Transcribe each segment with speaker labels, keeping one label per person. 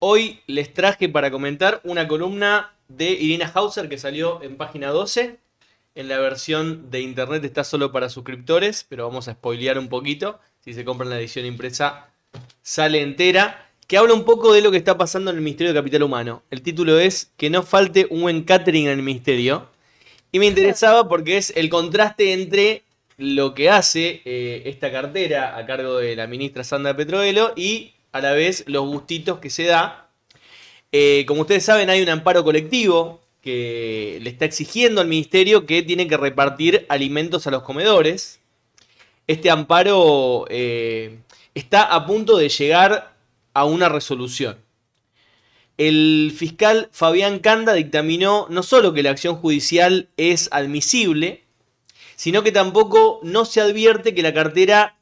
Speaker 1: Hoy les traje para comentar una columna de Irina Hauser que salió en página 12. En la versión de internet está solo para suscriptores, pero vamos a spoilear un poquito. Si se compran la edición impresa, sale entera. Que habla un poco de lo que está pasando en el Ministerio de Capital Humano. El título es Que no falte un buen catering en el Ministerio. Y me interesaba porque es el contraste entre lo que hace esta cartera a cargo de la ministra Sandra Petroelo y a la vez los gustitos que se da. Como ustedes saben, hay un amparo colectivo que le está exigiendo al ministerio que tiene que repartir alimentos a los comedores. Este amparo está a punto de llegar a una resolución. El fiscal Fabián Canda dictaminó no solo que la acción judicial es admisible, sino que tampoco no se advierte que la cartera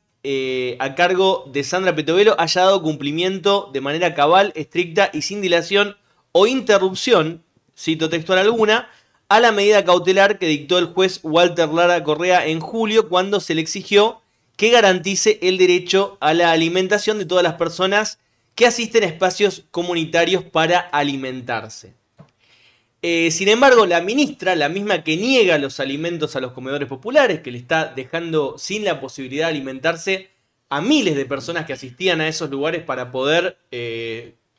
Speaker 1: a cargo de Sandra Petroelo haya dado cumplimiento de manera cabal, estricta y sin dilación o interrupción, cito textual alguna, a la medida cautelar que dictó el juez Walter Lara Correa en julio cuando se le exigió que garantice el derecho a la alimentación de todas las personas que asisten a espacios comunitarios para alimentarse. Sin embargo, la ministra, la misma que niega los alimentos a los comedores populares, que le está dejando sin la posibilidad de alimentarse a miles de personas que asistían a esos lugares para poder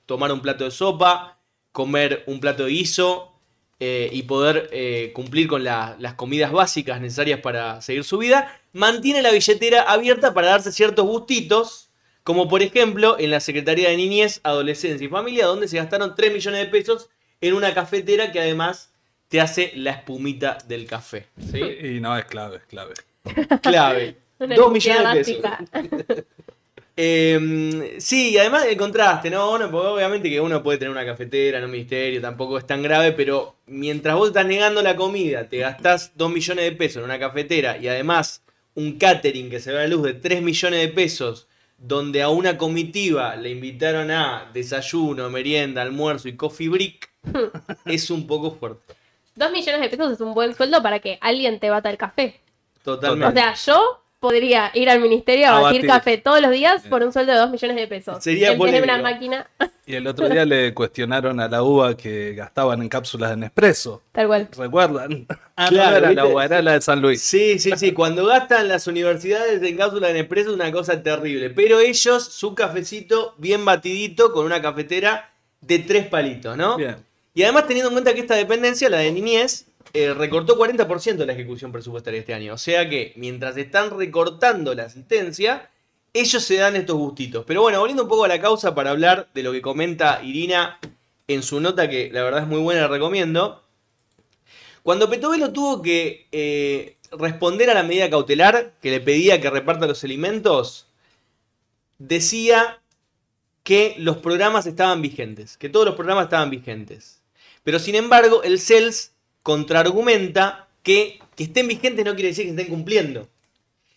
Speaker 1: tomar un plato de sopa, comer un plato de guiso y poder cumplir con las comidas básicas necesarias para seguir su vida, mantiene la billetera abierta para darse ciertos gustitos, como por ejemplo en la Secretaría de Niñez, Adolescencia y Familia, donde se gastaron 3 millones de pesos en una cafetera que además te hace la espumita del café. ¿Sí?
Speaker 2: Y no, es clave, es clave.
Speaker 1: Clave. 2 millones de pesos. Sí, y además el contraste, ¿no? Bueno, porque obviamente que uno puede tener una cafetera en un ministerio, tampoco es tan grave, pero mientras vos estás negando la comida, te gastás 2 millones de pesos en una cafetera y además un catering que se ve a la luz de 3 millones de pesos, donde a una comitiva le invitaron a desayuno, merienda, almuerzo y coffee break, es un poco fuerte.
Speaker 3: 2 millones de pesos es un buen sueldo para que alguien te bata el café.
Speaker 1: Totalmente.
Speaker 3: O sea, yo podría ir al ministerio a batir café todos los días por un sueldo de 2 millones de pesos.
Speaker 1: Sería
Speaker 3: tener una
Speaker 1: polémico.
Speaker 3: máquina.
Speaker 2: Y el otro día le cuestionaron a la UBA que gastaban en cápsulas de Nespresso.
Speaker 3: Tal cual.
Speaker 2: ¿Recuerdan? Ah,
Speaker 1: Claro,
Speaker 2: no era la
Speaker 1: ¿viste?
Speaker 2: UBA, era la de San Luis.
Speaker 1: Sí. Cuando gastan las universidades en cápsulas de Nespresso es una cosa terrible. Pero ellos, su cafecito bien batidito con una cafetera de 3 palitos, ¿no?
Speaker 2: Bien.
Speaker 1: Y además teniendo en cuenta que esta dependencia, la de Niñez, recortó 40% de la ejecución presupuestaria este año. O sea que mientras están recortando la asistencia, ellos se dan estos gustitos. Pero bueno, volviendo un poco a la causa para hablar de lo que comenta Irina en su nota, que la verdad es muy buena, la recomiendo. Cuando Petroelo tuvo que responder a la medida cautelar que le pedía que reparta los alimentos, decía que los programas estaban vigentes, que todos los programas estaban vigentes. Pero sin embargo, el CELS contraargumenta que estén vigentes no quiere decir que estén cumpliendo.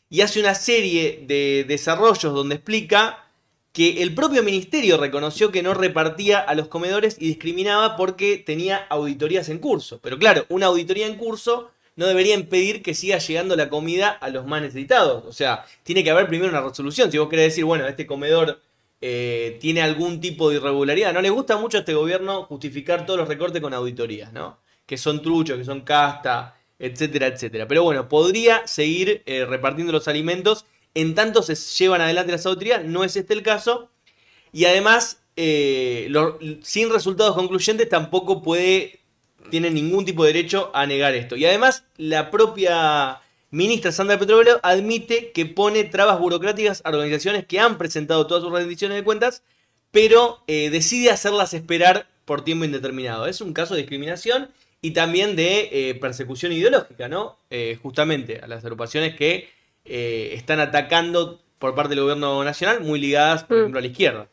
Speaker 1: Y hace una serie de desarrollos donde explica que el propio ministerio reconoció que no repartía a los comedores y discriminaba porque tenía auditorías en curso. Pero claro, una auditoría en curso no debería impedir que siga llegando la comida a los más necesitados. O sea, tiene que haber primero una resolución. Si vos querés decir, bueno, este comedor tiene algún tipo de irregularidad. No le gusta mucho a este gobierno justificar todos los recortes con auditorías, ¿no? Que son truchos, que son casta, etcétera, etcétera. Pero bueno, podría seguir repartiendo los alimentos en tanto se llevan adelante las auditorías. No es este el caso. Y además, sin resultados concluyentes tampoco tiene ningún tipo de derecho a negar esto. Y además, la propia ministra Sandra Petroelo admite que pone trabas burocráticas a organizaciones que han presentado todas sus rendiciones de cuentas, pero decide hacerlas esperar por tiempo indeterminado. Es un caso de discriminación y también de persecución ideológica, ¿no? Justamente a las agrupaciones que están atacando por parte del gobierno nacional, muy ligadas, por ejemplo, a la izquierda.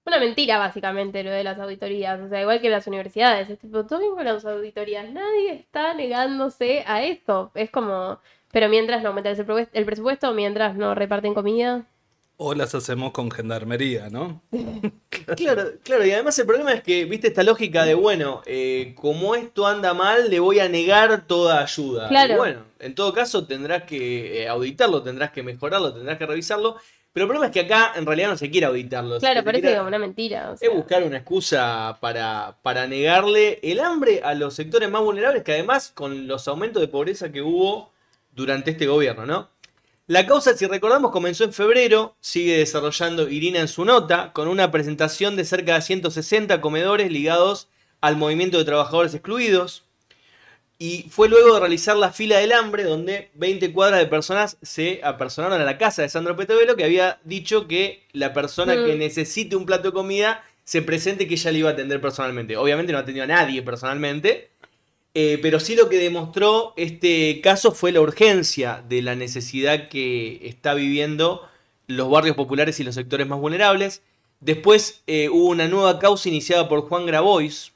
Speaker 3: Una mentira, básicamente, lo de las auditorías. O sea, igual que las universidades. Es tipo, todo bien con las auditorías. Nadie está negándose a esto. Es como, pero mientras no aumentan el presupuesto, mientras no reparten comida.
Speaker 2: O las hacemos con gendarmería, ¿no?
Speaker 1: Claro, y además el problema es que, viste, esta lógica de, bueno, como esto anda mal, le voy a negar toda ayuda.
Speaker 3: Claro.
Speaker 1: Y bueno, en todo caso tendrás que auditarlo, tendrás que mejorarlo, tendrás que revisarlo. Pero el problema es que acá en realidad no se quiere auditarlos.
Speaker 3: Claro,
Speaker 1: Se
Speaker 3: parece
Speaker 1: quiere-
Speaker 3: como una mentira. O
Speaker 1: Es
Speaker 3: sea.
Speaker 1: buscar una excusa para negarle el hambre a los sectores más vulnerables, que además con los aumentos de pobreza que hubo durante este gobierno, ¿no? La causa, si recordamos, comenzó en febrero, sigue desarrollando Irina en su nota, con una presentación de cerca de 160 comedores ligados al movimiento de trabajadores excluidos. Y fue luego de realizar la fila del hambre, donde 20 cuadras de personas se apersonaron a la casa de Sandro Petovelo, que había dicho que la persona que necesite un plato de comida se presente, que ella le iba a atender personalmente. Obviamente no atendió a nadie personalmente, pero sí lo que demostró este caso fue la urgencia de la necesidad que está viviendo los barrios populares y los sectores más vulnerables. Después hubo una nueva causa iniciada por Juan Grabois,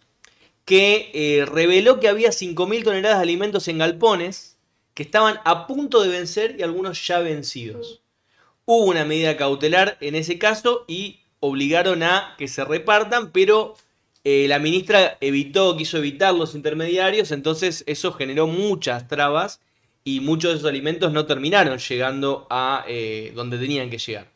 Speaker 1: que reveló que había 5.000 toneladas de alimentos en galpones que estaban a punto de vencer y algunos ya vencidos. Hubo una medida cautelar en ese caso y obligaron a que se repartan, pero la ministra quiso evitar los intermediarios, entonces eso generó muchas trabas y muchos de esos alimentos no terminaron llegando a donde tenían que llegar.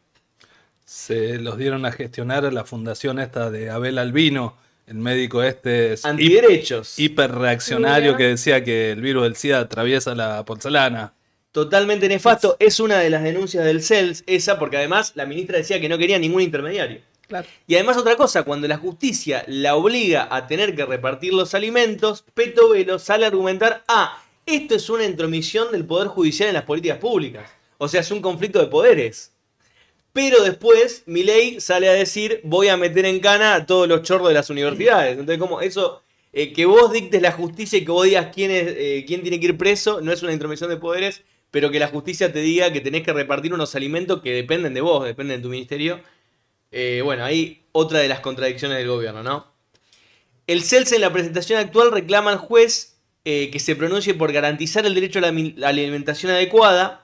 Speaker 2: Se los dieron a gestionar a la fundación esta de Abel Albino, el médico
Speaker 1: Antiderechos.
Speaker 2: hiperreaccionario
Speaker 3: Mira.
Speaker 2: que decía que el virus del SIDA atraviesa la porcelana.
Speaker 1: Totalmente nefasto. Es una de las denuncias del CELS, esa, porque además la ministra decía que no quería ningún intermediario.
Speaker 2: Claro.
Speaker 1: Y además otra cosa, cuando la justicia la obliga a tener que repartir los alimentos, Petovelo sale a argumentar, esto es una intromisión del Poder Judicial en las políticas públicas. O sea, es un conflicto de poderes. Pero después Milei sale a decir, voy a meter en cana a todos los chorros de las universidades. Entonces, como eso, que vos dictes la justicia y que vos digas quién tiene que ir preso, no es una intromisión de poderes, pero que la justicia te diga que tenés que repartir unos alimentos que dependen de vos, dependen de tu ministerio. Bueno, ahí otra de las contradicciones del gobierno, ¿no? El CELS en la presentación actual reclama al juez que se pronuncie por garantizar el derecho a la alimentación adecuada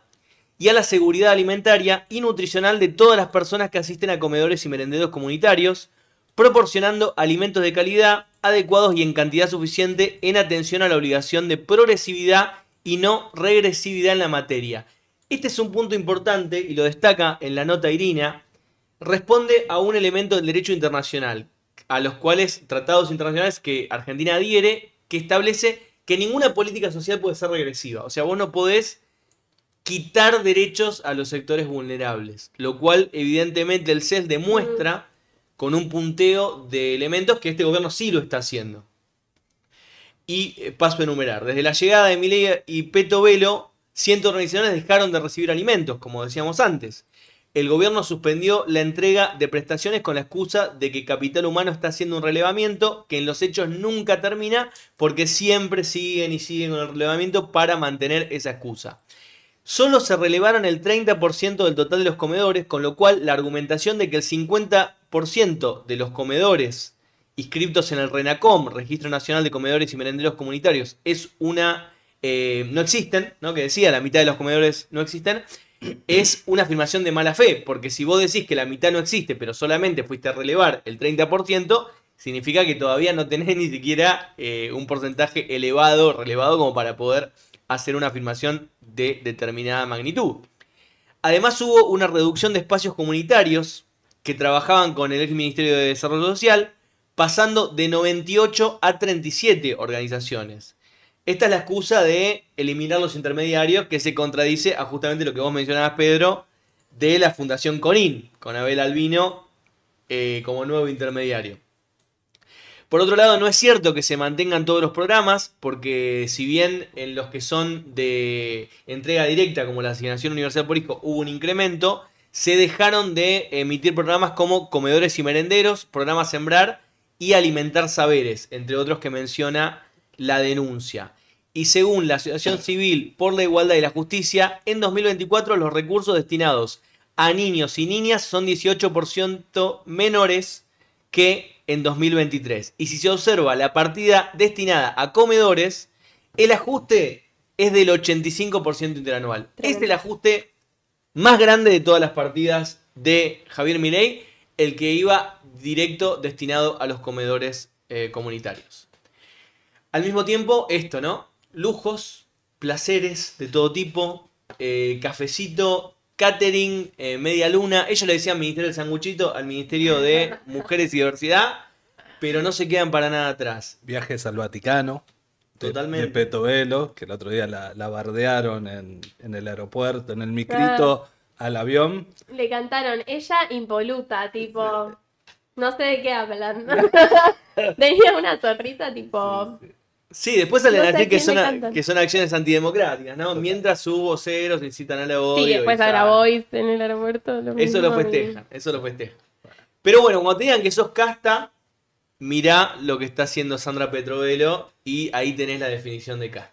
Speaker 1: y a la seguridad alimentaria y nutricional de todas las personas que asisten a comedores y merenderos comunitarios, proporcionando alimentos de calidad, adecuados y en cantidad suficiente en atención a la obligación de progresividad y no regresividad en la materia. Este es un punto importante y lo destaca en la nota Irina. Responde a un elemento del derecho internacional, a los cuales tratados internacionales que Argentina adhiere, que establece que ninguna política social puede ser regresiva. O sea, vos no podés quitar derechos a los sectores vulnerables, lo cual evidentemente el CES demuestra con un punteo de elementos que este gobierno sí lo está haciendo. Y paso a enumerar. Desde la llegada de Milei y Petovelo, cientos de organizaciones dejaron de recibir alimentos, como decíamos antes. El gobierno suspendió la entrega de prestaciones con la excusa de que Capital Humano está haciendo un relevamiento que en los hechos nunca termina porque siempre siguen y siguen con el relevamiento para mantener esa excusa. Solo se relevaron el 30% del total de los comedores, con lo cual la argumentación de que el 50% de los comedores inscritos en el RENACOM, Registro Nacional de Comedores y Merenderos Comunitarios, no existen, ¿no? Que decía la mitad de los comedores no existen, es una afirmación de mala fe, porque si vos decís que la mitad no existe, pero solamente fuiste a relevar el 30%, significa que todavía no tenés ni siquiera un porcentaje relevado como para poder hacer una afirmación de determinada magnitud. Además hubo una reducción de espacios comunitarios que trabajaban con el ex Ministerio de Desarrollo Social, pasando de 98 a 37 organizaciones. Esta es la excusa de eliminar los intermediarios, que se contradice a justamente lo que vos mencionabas, Pedro, de la Fundación CONIN, con Abel Albino como nuevo intermediario. Por otro lado, no es cierto que se mantengan todos los programas, porque si bien en los que son de entrega directa, como la Asignación Universal por Hijo, hubo un incremento, se dejaron de emitir programas como Comedores y Merenderos, Programa Sembrar y Alimentar Saberes, entre otros que menciona la denuncia. Y según la Asociación Civil por la Igualdad y la Justicia, en 2024 los recursos destinados a niños y niñas son 18% menores que en 2023. Y si se observa la partida destinada a comedores, el ajuste es del 85% interanual.
Speaker 3: Tremendo.
Speaker 1: Es el ajuste más grande de todas las partidas de Javier Milei, el que iba directo destinado a los comedores comunitarios. Al mismo tiempo, esto, ¿no? Lujos, placeres de todo tipo, cafecito, catering, media luna. Ellos le decían Ministerio del Sanguchito al Ministerio de Mujeres y Diversidad, pero no se quedan para nada atrás.
Speaker 2: Viajes al Vaticano.
Speaker 1: Totalmente.
Speaker 2: De Petovelo, que el otro día la bardearon en el aeropuerto, en el micrito al avión.
Speaker 3: Le cantaron ella impoluta, tipo. No sé de qué hablan. Tenía una sonrisa tipo.
Speaker 1: Sí, después salen
Speaker 3: No
Speaker 1: a
Speaker 3: sé
Speaker 1: decir
Speaker 3: a
Speaker 1: que
Speaker 3: quién
Speaker 1: son,
Speaker 3: le cantan.
Speaker 1: que son acciones antidemocráticas, ¿no? Mientras sus voceros incitan al odio.
Speaker 3: Sí, después
Speaker 1: y
Speaker 3: a
Speaker 1: ya.
Speaker 3: Grabois en el aeropuerto.
Speaker 1: Eso lo festejan, eso lo festejan. Pero bueno, cuando te digan que sos casta, mirá lo que está haciendo Sandra Petrovelo y ahí tenés la definición de casta.